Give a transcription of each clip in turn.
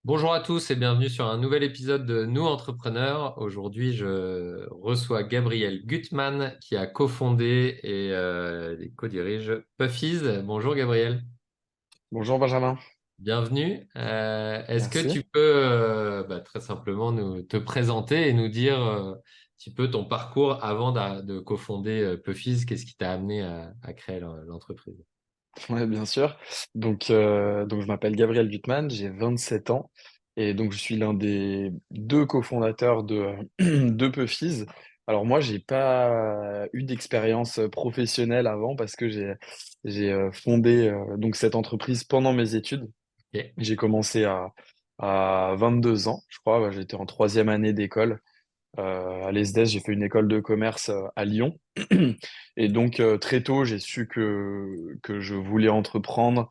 Bonjour à tous et bienvenue sur un nouvel épisode de Nous Entrepreneurs. Aujourd'hui, je reçois Gabriel Gutmann qui a cofondé et co-dirige Puffies. Bonjour Gabriel, Bonjour Benjamin, bienvenue. Est-ce que merci. tu peux très simplement te présenter et nous dire un petit peu ton parcours avant de cofonder Puffies? Qu'est-ce qui t'a amené à créer l'entreprise? Ouais, bien sûr. Donc je m'appelle Gabriel Gutmann, j'ai 27 ans et donc je suis l'un des deux cofondateurs de Puffies. Alors moi, j'ai pas eu d'expérience professionnelle avant parce que j'ai fondé donc cette entreprise pendant mes études. Ok. J'ai commencé à 22 ans, je crois. J'étais en troisième année d'école. À l'ESDES, j'ai fait une école de commerce à Lyon. Et donc, très tôt, j'ai su que je voulais entreprendre.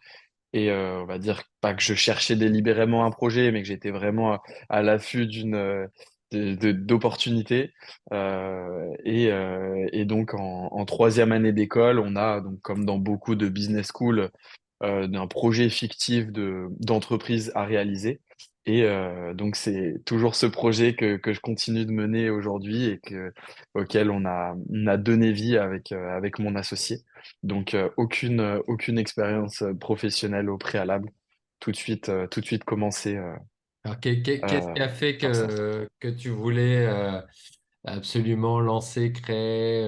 Et on va dire pas que je cherchais délibérément un projet, mais que j'étais vraiment à l'affût d'opportunités. Et donc, en troisième année d'école, on a, donc, comme dans beaucoup de business school, d'un projet fictif d'entreprise à réaliser. Et donc, c'est toujours ce projet que je continue de mener aujourd'hui auquel on a donné vie avec mon associé. Donc, aucune expérience professionnelle au préalable. Tout de suite commencer Alors, qu'est-ce qui a fait par ça. que tu voulais absolument lancer, créer,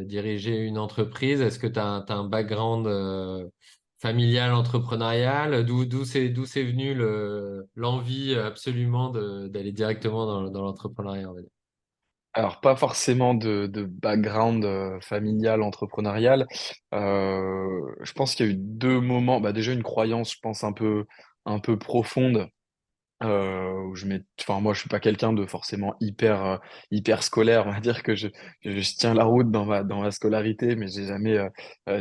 diriger une entreprise? Est-ce que tu as, un background familial, entrepreneurial? D'où c'est venu l'envie absolument d'aller directement dans l'entrepreneuriat, on va dire? Alors, pas forcément de background familial, entrepreneurial. Je pense qu'il y a eu deux moments. Bah, déjà, une croyance, je pense, un peu profonde. Où enfin, moi, je suis pas quelqu'un de forcément hyper scolaire. On va dire que je tiens la route dans ma scolarité, mais j'ai jamais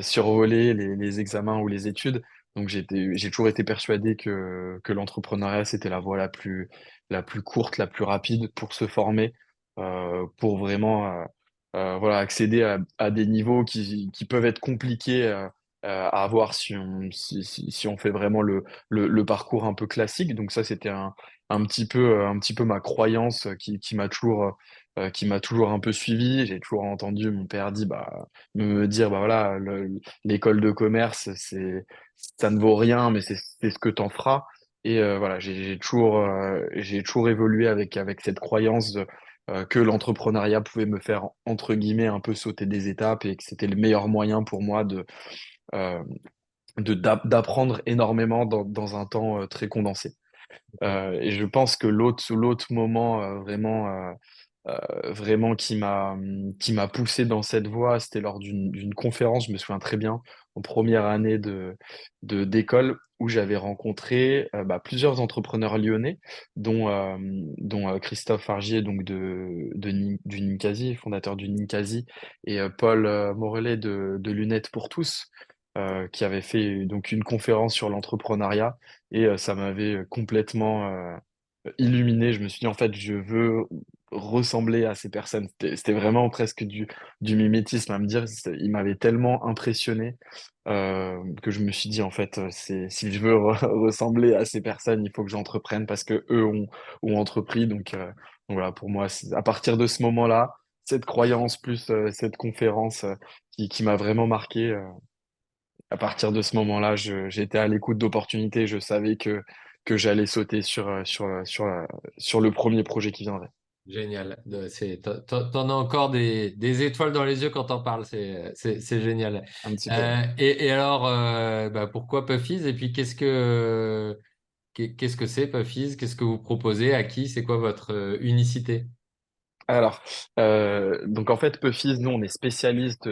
survolé les examens ou les études. Donc, j'ai toujours été persuadé que l'entrepreneuriat, c'était la voie la plus courte, la plus rapide pour se former, pour vraiment voilà, accéder à des niveaux qui peuvent être compliqués à avoir si on fait vraiment le parcours un peu classique. Donc ça, c'était un petit peu ma croyance qui m'a toujours un peu suivi. J'ai toujours entendu mon père me dire, bah voilà, l'école de commerce, ça ne vaut rien, mais c'est ce que t'en feras. Et voilà, j'ai toujours évolué avec cette croyance que l'entrepreneuriat pouvait me faire, entre guillemets, un peu sauter des étapes et que c'était le meilleur moyen pour moi euh, d'apprendre énormément dans un temps très condensé. Et je pense que l'autre moment vraiment qui m'a poussé dans cette voie, c'était lors d'une conférence, je me souviens très bien, en première année d'école, où j'avais rencontré plusieurs entrepreneurs lyonnais, dont Christophe Fargier, donc du Ninkasi, fondateur du Ninkasi, et Paul Morellet de Lunettes pour tous, qui avait fait donc une conférence sur l'entrepreneuriat, et ça m'avait complètement illuminé. Je me suis dit, en fait, je veux ressembler à ces personnes. C'était vraiment presque du mimétisme à me dire. Il m'avait tellement impressionné que je me suis dit, en fait, si je veux ressembler à ces personnes, il faut que j'entreprenne parce que ont entrepris. Donc voilà, pour moi, à partir de ce moment-là, cette croyance plus cette conférence qui m'a vraiment marqué. À partir de ce moment-là, j'étais à l'écoute d'opportunités. Je savais que j'allais sauter sur le premier projet qui viendrait. Génial. T'en as encore des étoiles dans les yeux quand t'en parles. C'est génial. Un petit peu. Et alors, pourquoi Puffies? Et puis, qu'est-ce que c'est Puffies? Qu'est-ce que vous proposez? À qui? C'est quoi votre unicité? Alors, donc en fait, Puffies, nous, on est spécialiste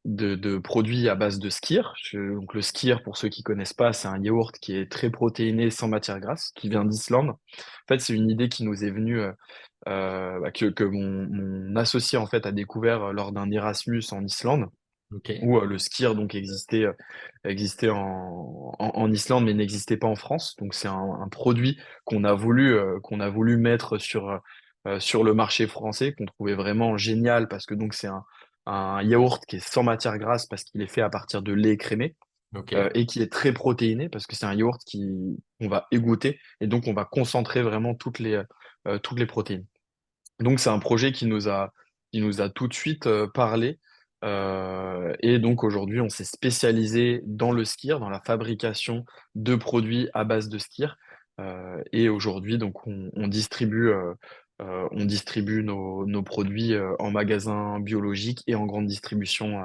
de produits à base de skyr. Donc le skyr, pour ceux qui connaissent pas, c'est un yaourt qui est très protéiné, sans matière grasse, qui vient d'Islande. En fait, c'est une idée qui nous est venue, que mon associé en fait a découvert lors d'un Erasmus en Islande, Ok. où le skyr donc existait en Islande, mais n'existait pas en France. Donc c'est un produit qu'on a voulu mettre sur le marché français, qu'on trouvait vraiment génial parce que donc c'est un yaourt qui est sans matière grasse parce qu'il est fait à partir de lait écrémé. Ok. et qui est très protéiné parce que c'est un yaourt qu'on va égoutter et donc on va concentrer vraiment toutes les protéines. Donc c'est un projet qui nous a tout de suite parlé. Et donc aujourd'hui, on s'est spécialisé dans le skyr, dans la fabrication de produits à base de skyr. Et aujourd'hui, donc on distribue nos produits en magasin biologique et en grande distribution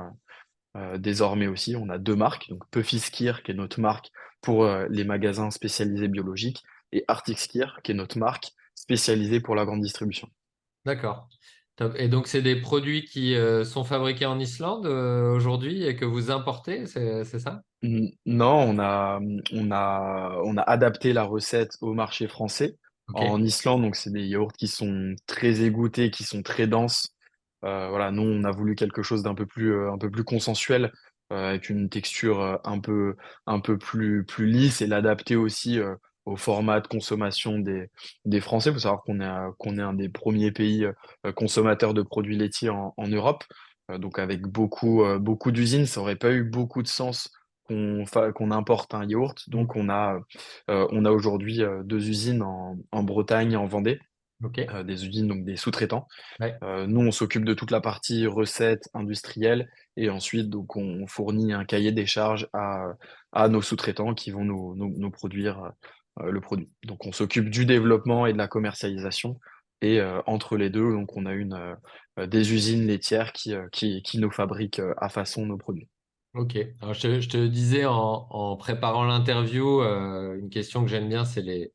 désormais aussi. On a deux marques, donc Puffy Skyr, qui est notre marque pour les magasins spécialisés biologiques, et Arctic Skyr, qui est notre marque spécialisée pour la grande distribution. D'accord. Top. Et donc, c'est des produits qui sont fabriqués en Islande aujourd'hui et que vous importez, c'est ça? Non, on a adapté la recette au marché français. Ok. En Islande, donc c'est des yaourts qui sont très égouttés, qui sont très denses. Voilà, nous, on a voulu quelque chose un peu plus consensuel, avec une texture un peu plus lisse et l'adapter aussi au format de consommation des Français. Il faut savoir qu'on est un des premiers pays consommateurs de produits laitiers en Europe. Donc avec beaucoup d'usines, ça aurait pas eu beaucoup de sens qu'on importe un yaourt. Mm. Donc on a aujourd'hui deux usines en Bretagne et en Vendée, Ok. des usines, donc des sous-traitants. Ouais. Nous, on s'occupe de toute la partie recette industrielle et ensuite, donc, on fournit un cahier des charges à nos sous-traitants qui vont nous produire le produit. Donc, on s'occupe du développement et de la commercialisation. Et entre les deux, donc, on a des usines laitières qui nous fabriquent à façon nos produits. Ok. Alors, je te disais en préparant l'interview, une question que j'aime bien, c'est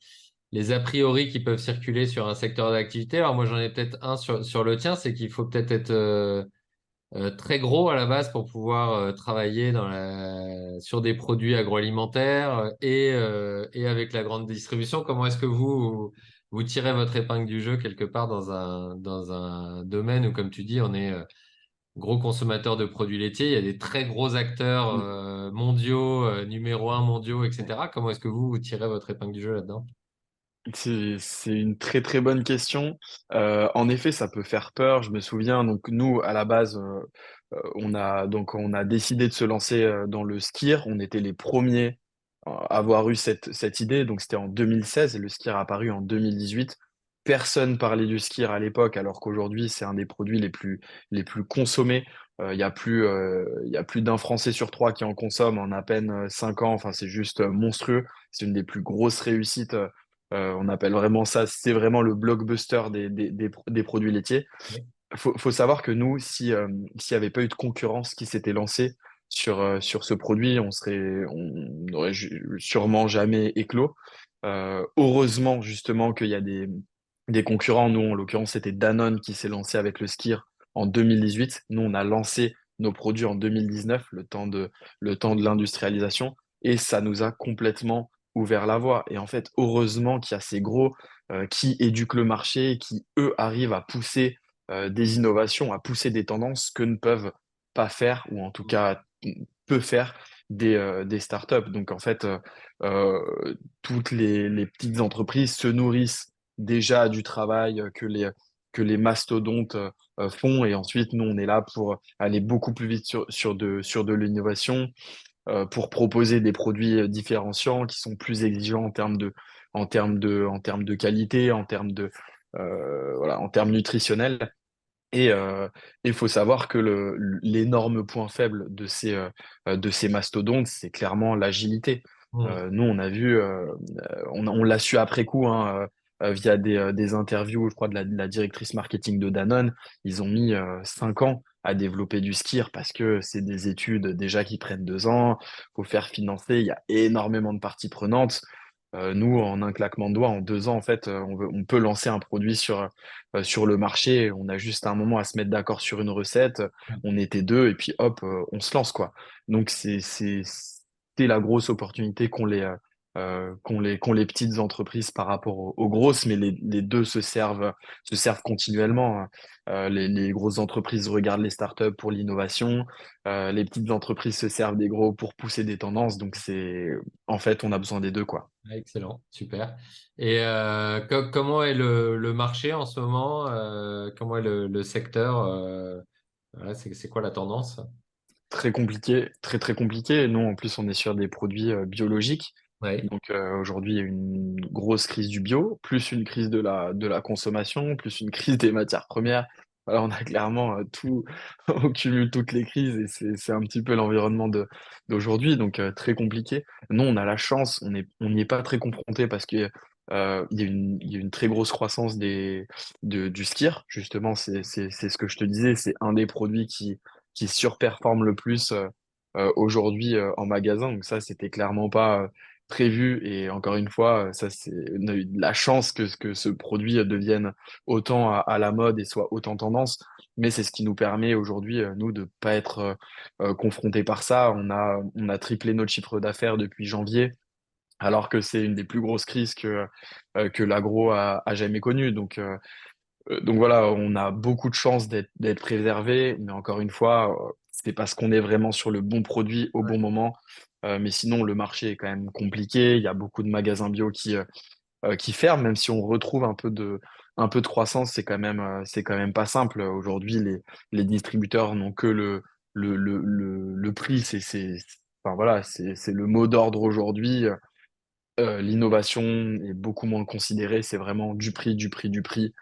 les a priori qui peuvent circuler sur un secteur d'activité. Alors, moi, j'en ai peut-être un sur le tien, c'est qu'il faut peut-être être, très gros à la base pour pouvoir travailler sur des produits agroalimentaires et avec la grande distribution. Comment est-ce que vous tirez votre épingle du jeu quelque part dans un domaine où, comme tu dis, on est gros consommateur de produits laitiers, il y a des très gros acteurs mondiaux, numéro un mondiaux, etc. Comment est-ce que vous tirez votre épingle du jeu là-dedans? C'est une très très bonne question. En effet, ça peut faire peur. Je me souviens, donc nous, à la base, on a décidé de se lancer dans le skir. On était les premiers à avoir eu cette idée. Donc c'était en 2016 et le skir a apparu en 2018. Personne parlait du skir à l'époque, alors qu'aujourd'hui, c'est un des produits les plus consommés. Il y a plus d'un Français sur trois qui en consomme en à peine 5 ans. Enfin, c'est juste monstrueux. C'est une des plus grosses réussites. On appelle vraiment ça, c'est vraiment le blockbuster des produits laitiers. Oui. Faut savoir que nous, s'il n'y avait pas eu de concurrence qui s'était lancée sur ce produit, on n'aurait sûrement jamais éclos. Heureusement, justement, qu'il y a des concurrents. Nous, en l'occurrence, c'était Danone qui s'est lancé avec le Skir en 2018. Nous, on a lancé nos produits en 2019, le temps de l'industrialisation, et ça nous a complètement ouvert la voie. Et en fait, heureusement qu'il y a ces gros qui éduquent le marché, qui, eux, arrivent à pousser des innovations, à pousser des tendances que ne peuvent pas faire, ou en tout cas peu faire des startups. Donc en fait, toutes les petites entreprises se nourrissent déjà du travail que les mastodontes font, et ensuite nous on est là pour aller beaucoup plus vite sur de l'innovation, pour proposer des produits différenciants qui sont plus exigeants en termes de qualité, voilà, en termes nutritionnels. Et il faut savoir que l'énorme point faible de ces mastodontes, c'est clairement l'agilité. Hmm. Nous, on a vu, on l'a su après coup, hein, via des interviews, je crois, de la directrice marketing de Danone. Ils ont mis 5 ans à développer du skir parce que c'est des études déjà qui prennent 2 ans. Faut faire financer. Il y a énormément de parties prenantes. Nous, en un claquement de doigts, en 2 ans, en fait, on peut lancer un produit sur le marché. On a juste un moment à se mettre d'accord sur une recette. On était deux et puis hop, on se lance, quoi. Donc, c'est la grosse opportunité qu'ont les petites entreprises par rapport aux grosses, mais les deux se servent continuellement, hein. Les grosses entreprises regardent les startups pour l'innovation. Les petites entreprises se servent des gros pour pousser des tendances. Donc, en fait, on a besoin des deux, quoi. Ah, excellent, super. Et comment est le marché en ce moment? Comment est le secteur? Voilà, c'est quoi la tendance? Très compliqué, très très compliqué. Nous, en plus, on est sur des produits biologiques. Ouais. Donc aujourd'hui, il y a une grosse crise du bio, plus une crise de la consommation, plus une crise des matières premières. Voilà, on a clairement tout, on cumule toutes les crises et c'est un petit peu l'environnement d'aujourd'hui, donc très compliqué. Nous, on a la chance, on n'y est pas très confronté parce que il y a une très grosse croissance du skier. Justement, c'est ce que je te disais, c'est un des produits qui surperforme le plus aujourd'hui en magasin. Donc ça, c'était clairement pas prévu. Et encore une fois, ça, on a eu de la chance que ce produit devienne autant à la mode et soit autant tendance. Mais c'est ce qui nous permet aujourd'hui, nous, de pas être confrontés par ça. On a triplé notre chiffre d'affaires depuis janvier, alors que c'est une des plus grosses crises que l'agro a jamais connues. Donc voilà, on a beaucoup de chance d'être préservé, mais encore une fois, c'est parce qu'on est vraiment sur le bon produit au bon moment. Mais sinon, le marché est quand même compliqué. Il y a beaucoup de magasins bio qui ferment, même si on retrouve un peu de croissance, c'est quand même pas simple. Aujourd'hui, les distributeurs n'ont que le prix. Enfin voilà, c'est le mot d'ordre aujourd'hui. L'innovation est beaucoup moins considérée. C'est vraiment du prix, du prix, du prix,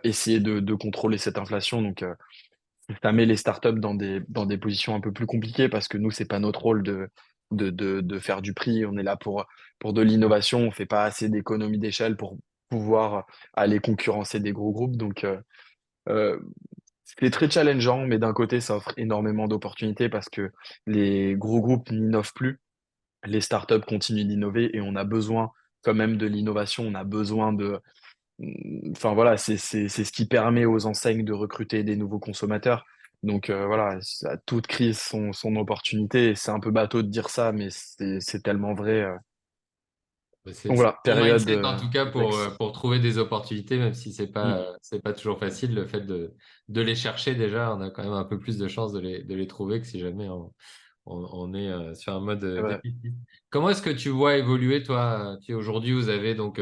essayer de contrôler cette inflation. Donc, ça met les startups dans des positions un peu plus compliquées parce que nous, c'est pas notre rôle de faire du prix. On est là pour de l'innovation. On fait pas assez d'économies d'échelle pour pouvoir aller concurrencer des gros groupes. Donc, euh, c'est très challengeant, mais d'un côté, ça offre énormément d'opportunités parce que les gros groupes n'innovent plus. Les startups continuent d'innover et on a besoin quand même de l'innovation. On a besoin enfin voilà, c'est ce qui permet aux enseignes de recruter des nouveaux consommateurs. Donc voilà, à toute crise son opportunité. C'est un peu bateau de dire ça, mais c'est tellement vrai. Donc C'est voilà, un bon période mindset en tout cas complexe. pour trouver des opportunités, même si Mm. c'est pas toujours facile. Le fait de les chercher déjà, on a quand même un peu plus de chances de les trouver que si jamais on est sur un mode C'est vrai. déficit. Comment est-ce que tu vois évoluer, toi? Aujourd'hui, vous avez donc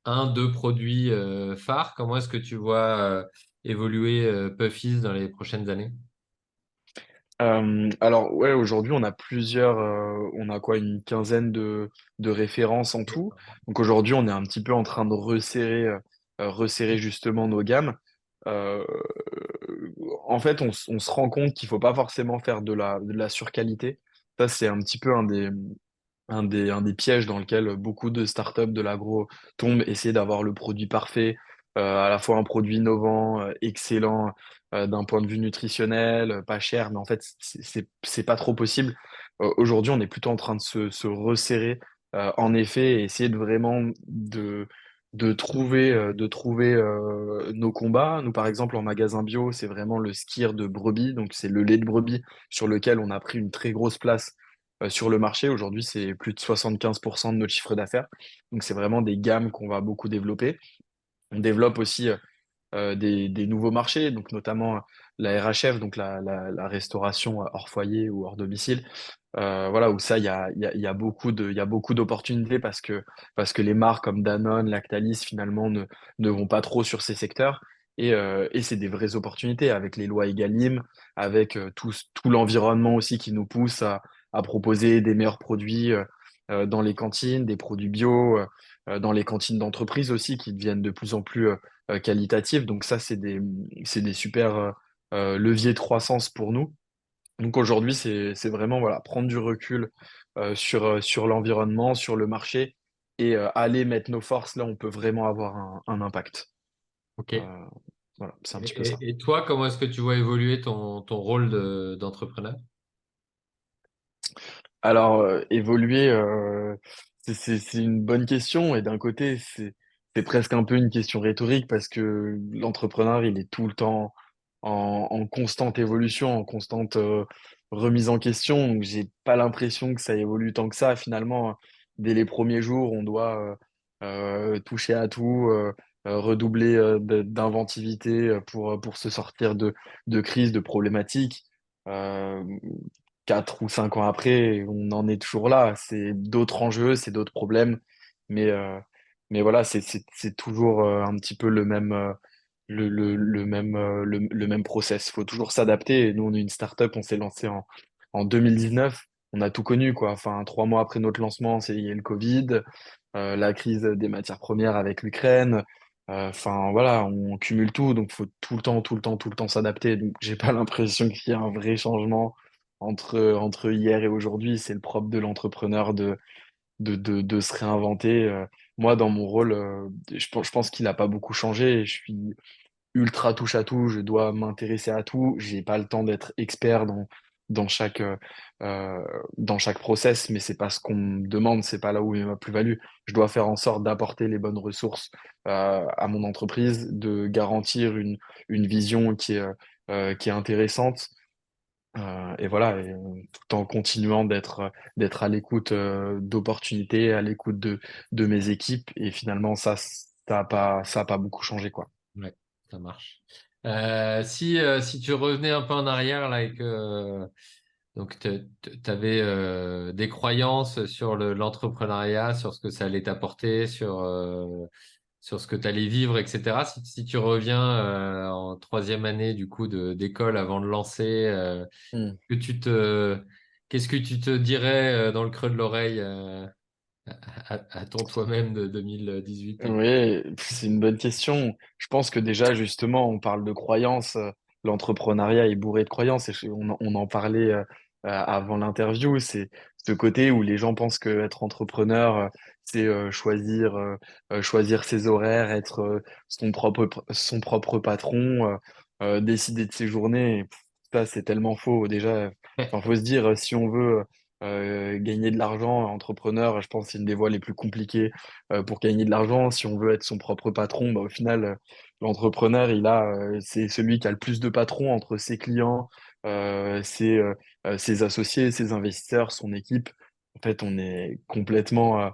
un, deux produits phares. Comment est-ce que tu vois évoluer Puffies dans les prochaines années? Alors ouais, aujourd'hui on a on a quoi, une quinzaine de références en tout. Donc aujourd'hui on est un petit peu en train de resserrer justement nos gammes. Euh, En fait, on se rend compte qu'il faut pas forcément faire de la surqualité. Ça, c'est un petit peu un des pièges dans lequel beaucoup de startups de l'agro tombent, essayer d'avoir le produit parfait, à la fois un produit innovant, excellent, d'un point de vue nutritionnel, pas cher, mais en fait, c'est pas trop possible. Aujourd'hui, on est plutôt en train de se resserrer, en effet, et essayer de vraiment de trouver nos combats. Nous, par exemple, en magasin bio, c'est vraiment le skyr de brebis, donc c'est le lait de brebis sur lequel on a pris une très grosse place sur le marché. Aujourd'hui, c'est plus de 75% de notre chiffre d'affaires. Donc, c'est vraiment des gammes qu'on va beaucoup développer. On développe aussi des nouveaux marchés, donc notamment la RHF, donc la restauration hors foyer ou hors domicile. Voilà, où ça, il y a il y a beaucoup d'opportunités parce que les marques comme Danone, Lactalis, finalement, ne vont pas trop sur ces secteurs. Et c'est des vraies opportunités avec les lois Egalim, avec tout l'environnement aussi qui nous pousse à proposer des meilleurs produits dans les cantines, des produits bio, dans les cantines d'entreprise aussi qui deviennent de plus en plus qualitatives. Donc ça, c'est des super leviers de croissance pour nous. Donc aujourd'hui, c'est vraiment voilà, prendre du recul sur l'environnement, sur le marché et aller mettre nos forces là où on peut vraiment avoir un impact. Ok. Euh, voilà, c'est un petit peu ça. Et toi, comment est-ce que tu vois évoluer ton rôle d'entrepreneur? Alors, évoluer, c'est une bonne question et d'un côté, c'est presque un peu une question rhétorique parce que l'entrepreneur, il est tout le temps en constante évolution, en constante remise en question. Donc, j'ai pas l'impression que ça évolue tant que ça. Finalement, dès les premiers jours, on doit toucher à tout, redoubler d'inventivité pour se sortir de crises, de problématiques. Euh, 4 ou 5 ans après, on en est toujours là. C'est d'autres enjeux, c'est d'autres problèmes, mais, euh, mais voilà, c'est toujours un petit peu le même process. Il faut toujours s'adapter. Et nous, on est une startup, on s'est lancé en 2019, on a tout connu, quoi. Enfin, 3 mois après notre lancement, il y a eu le Covid, la crise des matières premières avec l'Ukraine. Enfin, voilà, on cumule tout, donc faut tout le temps, tout le temps, tout le temps s'adapter. Donc, j'ai pas l'impression qu'il y a un vrai changement entre hier et aujourd'hui. C'est le propre de l'entrepreneur de se réinventer. Moi, dans mon rôle, je pense qu'il n'a pas beaucoup changé. Je suis ultra touche à tout, je dois m'intéresser à tout. J'ai pas le temps d'être expert dans chaque, euh, dans chaque process, mais c'est pas ce qu'on me demande, c'est pas là où est ma plus-value. Je dois faire en sorte d'apporter les bonnes ressources à mon entreprise, de garantir une vision qui est intéressante. Et voilà, tout en continuant d'être à l'écoute d'opportunités, à l'écoute de mes équipes. Et finalement, ça a pas beaucoup changé, quoi. Ouais, ça marche. Si tu revenais un peu en arrière là et que donc tu avais des croyances sur l'entrepreneuriat, sur ce que ça allait t'apporter, sur ce que tu allais vivre, etc. Si tu reviens en troisième année du coup d'école avant de lancer, Hmm. que tu te, qu'est-ce que tu te dirais dans le creux de l'oreille à ton toi-même de 2018 et... Oui, c'est une bonne question. Je pense que déjà, justement, on parle de croyances. L'entrepreneuriat est bourré de croyances et on en parlait avant l'interview. C'est ce côté où les gens pensent que être entrepreneur, c'est choisir ses horaires, être son propre patron, décider de ses journées. Et ça, c'est tellement faux. Déjà, enfin, faut se dire, si on veut gagner de l'argent, entrepreneur, je pense que c'est une des voies les plus compliquées pour gagner de l'argent. Si on veut être son propre patron, bah, au final, l'entrepreneur, c'est celui qui a le plus de patrons entre ses clients, ses associés, ses investisseurs, son équipe. En fait, on est complètement,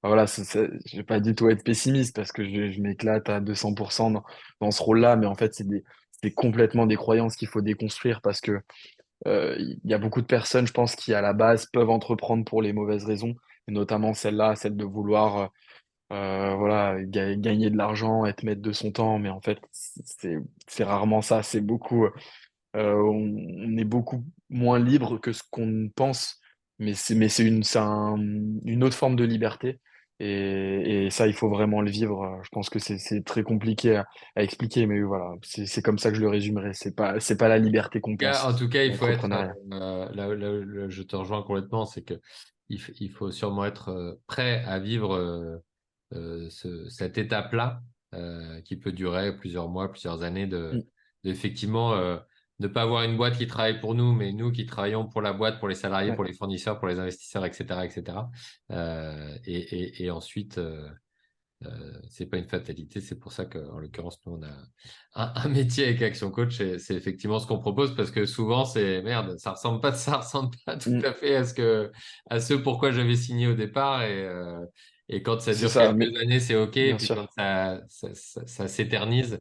voilà, je vais pas du tout être pessimiste parce que je m'éclate à 200% dans ce rôle-là, mais en fait, c'est complètement des croyances qu'il faut déconstruire parce que il y a beaucoup de personnes, je pense, qui à la base peuvent entreprendre pour les mauvaises raisons, et notamment celle-là, celle de vouloir voilà, gagner de l'argent, être maître de son temps, mais en fait, c'est rarement ça. On est beaucoup moins libre que ce qu'on pense, mais une autre forme de liberté. Et ça, il faut vraiment le vivre. Je pense que c'est très compliqué à expliquer, mais voilà, c'est comme ça que je le résumerai. C'est pas la liberté qu'on En pense, tout cas, il faut être, l'entrepreneuriat. là, je te rejoins complètement, c'est que il faut sûrement être prêt à vivre cette étape-là, qui peut durer plusieurs mois, plusieurs années, Mm. effectivement ne pas avoir une boîte qui travaille pour nous, mais nous qui travaillons pour la boîte, pour les salariés, pour Ouais. les fournisseurs, pour les investisseurs, etc., etc. Et ensuite, c'est pas une fatalité, c'est pour ça qu'en l'occurrence, nous, on a un métier avec Action Coach, et c'est effectivement ce qu'on propose, parce que souvent, c'est merde, ça ressemble pas tout Mm. à fait à ce pourquoi j'avais signé au départ, et quand ça C'est dure ça, mais quelques années, c'est OK, et bien puis quand sûr. ça s'éternise,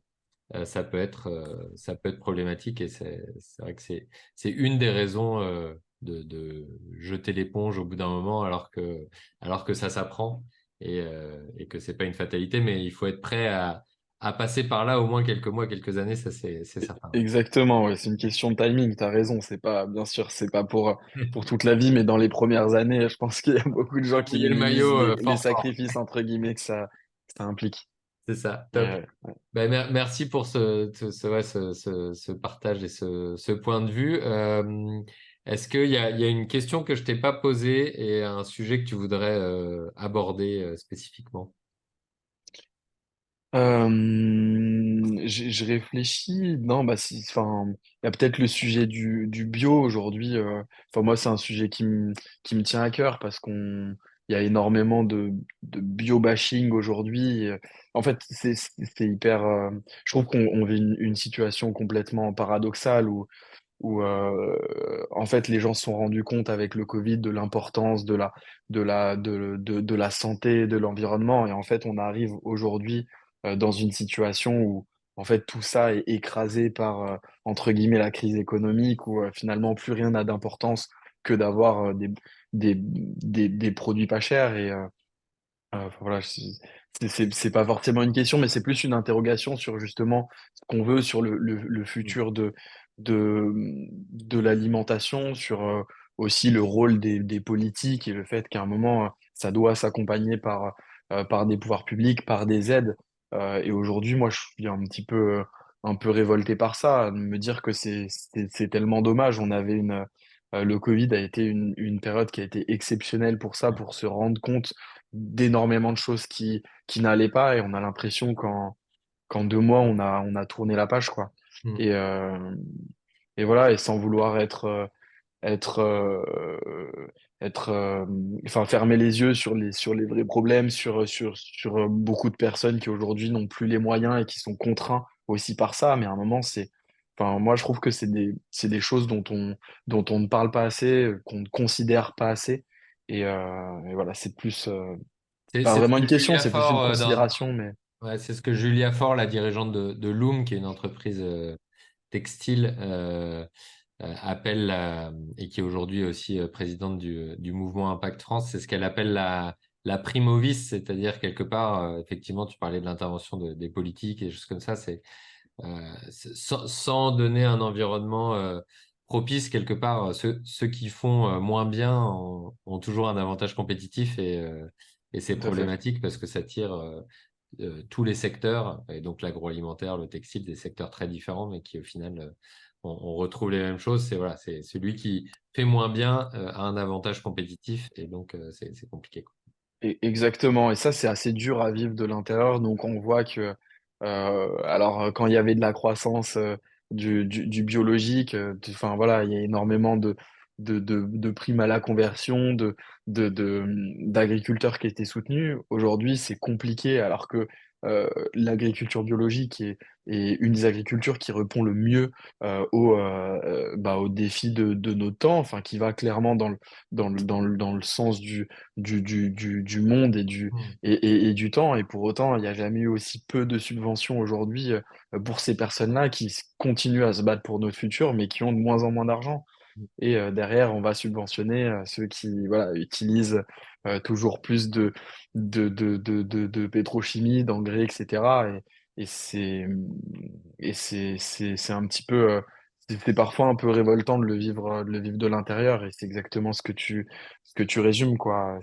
ça peut être problématique, et c'est vrai que c'est une des raisons de jeter l'éponge au bout d'un moment, alors que ça s'apprend, et que c'est pas une fatalité, mais il faut être prêt à passer par là au moins quelques mois, quelques années, ça c'est certain. Exactement, ouais, c'est une question de timing, t'as raison, c'est pas, bien sûr, c'est pas pour toute la vie, mais dans les premières années, je pense qu'il y a beaucoup de gens qui Mouiller le minimisent maillot les fort fort, sacrifices, entre guillemets, que ça implique. c'est ça, Mais, top. Ben, merci pour ouais, ce partage et ce point de vue. Est-ce il y a une question que je t'ai pas posée et un sujet que tu voudrais aborder spécifiquement? je réfléchis, non, bah si, enfin, il y a peut-être le sujet du bio aujourd'hui. Enfin, moi, c'est un sujet qui me tient à cœur parce il y a énormément de bio-bashing aujourd'hui. En fait, c'est hyper. Je trouve qu'on vit une situation complètement paradoxale où en fait les gens se sont rendus compte avec le Covid de l'importance de la santé, de l'environnement, et en fait on arrive aujourd'hui dans une situation où en fait tout ça est écrasé par entre guillemets la crise économique, où finalement plus rien n'a d'importance que d'avoir des produits pas chers. Enfin, voilà, c'est pas forcément une question, mais c'est plus une interrogation sur justement ce qu'on veut sur le Mm. futur de l'alimentation, sur aussi le rôle des politiques et le fait qu'à un moment, ça doit s'accompagner par des pouvoirs publics, par des aides. Et aujourd'hui, moi, je suis un peu révolté par ça, de me dire que c'est tellement dommage. Le Covid a été une période qui a été exceptionnelle pour ça, pour se rendre compte d'énormément de choses qui n'allaient pas, et on a l'impression qu'en 2 mois, on a tourné la page, quoi. Mm. Et, euh, et voilà, et sans vouloir être, être, enfin, fermer les yeux sur les vrais problèmes, sur beaucoup de personnes qui aujourd'hui n'ont plus les moyens et qui sont contraints aussi par ça. Mais à un moment, enfin, moi, je trouve que c'est des choses dont on ne parle pas assez, qu'on ne considère pas assez. Et voilà, c'est plus, pas C'est ce vraiment que une question, Julia c'est plus une Fort, considération, mais ouais, c'est ce que Julia Fort, la dirigeante de Loom, qui est une entreprise textile, appelle et qui est aujourd'hui aussi présidente du mouvement Impact France, c'est ce qu'elle appelle la primovis, c'est-à-dire quelque part, effectivement, tu parlais de l'intervention des politiques et des choses comme ça, sans donner un environnement propice, quelque part, ceux qui font moins bien ont toujours un avantage compétitif et c'est tout à fait. problématique parce que ça tire tous les secteurs, et donc l'agroalimentaire, le textile, des secteurs très différents, mais qui au final, on retrouve les mêmes choses. C'est celui qui fait moins bien a un avantage compétitif, et donc c'est compliqué, quoi. Exactement, et ça c'est assez dur à vivre de l'intérieur. Donc on voit que, quand il y avait de la croissance du biologique, enfin voilà, il y a énormément de primes à la conversion, d'agriculteurs qui étaient soutenus. Aujourd'hui c'est compliqué, alors que l'agriculture biologique est une des agricultures qui répond le mieux aux défis de nos temps, enfin qui va clairement dans le sens du monde Mm. et du temps. Et pour autant, il n'y a jamais eu aussi peu de subventions aujourd'hui pour ces personnes-là continuent à se battre pour notre futur, mais qui ont de moins en moins d'argent. Et derrière, on va subventionner ceux qui voilà, utilisent toujours plus de pétrochimie, d'engrais, etc. Et c'est un petit peu, c'est parfois un peu révoltant de le vivre de l'intérieur. Et c'est exactement ce que tu résumes, quoi.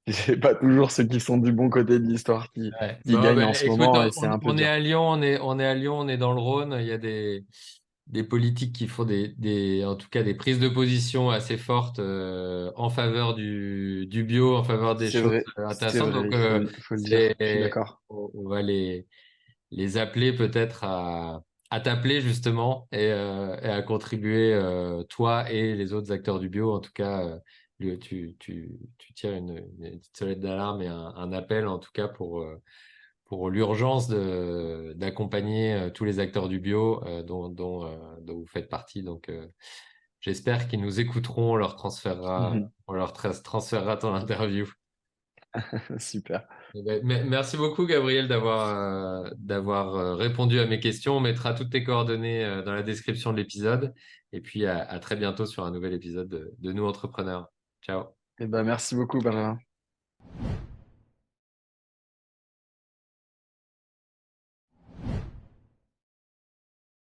C'est pas toujours ceux qui sont du bon côté de l'histoire Ouais. qui Bon, gagnent en ben, ce écoute, moment, et c'est un peu on est dur. à Lyon, on est à Lyon, on est dans le Rhône. Il y a des politiques qui font en tout cas des prises de position assez fortes en faveur du bio, en faveur des choses C'est intéressantes. vrai, Donc, faut le dire. Je suis d'accord. on va les appeler peut-être à t'appeler justement et à contribuer, toi et les autres acteurs du bio. En tout cas, tu tires une petite sonnette d'alarme et un appel en tout cas pour l'urgence d'accompagner tous les acteurs du bio dont vous faites partie. Donc, j'espère qu'ils nous écouteront, on leur transférera ton interview. Super. Eh ben, merci beaucoup, Gabriel, d'avoir répondu à mes questions. On mettra toutes tes coordonnées dans la description de l'épisode. Et puis à très bientôt sur un nouvel épisode de Nous Entrepreneurs. Ciao. Eh ben, merci beaucoup, Benjamin.